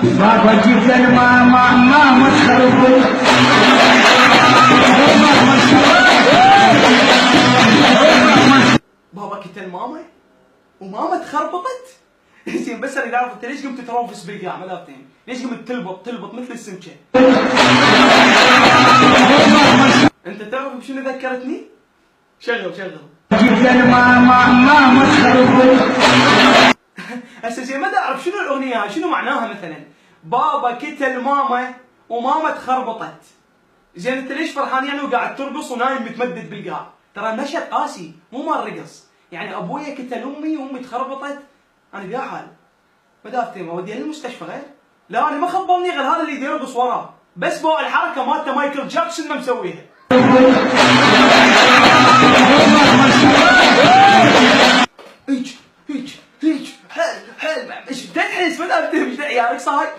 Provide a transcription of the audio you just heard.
بابا جيت ما تخربوا. بابا قتل ماما وماما تخربطت. زين بس انا اعرف انت ليش قمت تروفس بالقاع ما دافين؟ ليش قمت تلبط مثل السمكه؟ انت تعرف بشنو ذكرتني؟ شغل جيت ما تخربوا. هسه زين ما اعرف شنو الاغنيه هاي، شنو معناها مثلا؟ بابا قتل ماما وماما تخربطت. زين انت ليش فرحان يعني وقاعد ترقص ونايم متمدد بالقاع؟ ترى المشهد قاسي مو مال رقص، يعني ابويا قتل امي وامي تخربطت، انا بيا حال ما دافتي اوديها للمستشفى غير؟ لا انا ما خبرني غير هذا اللي يرقص وراه، بس بو الحركه مالته مايكل جاكسون ما مسويها. هيج حيل ايش تنحس ما دافتي ايش عيالك صاير؟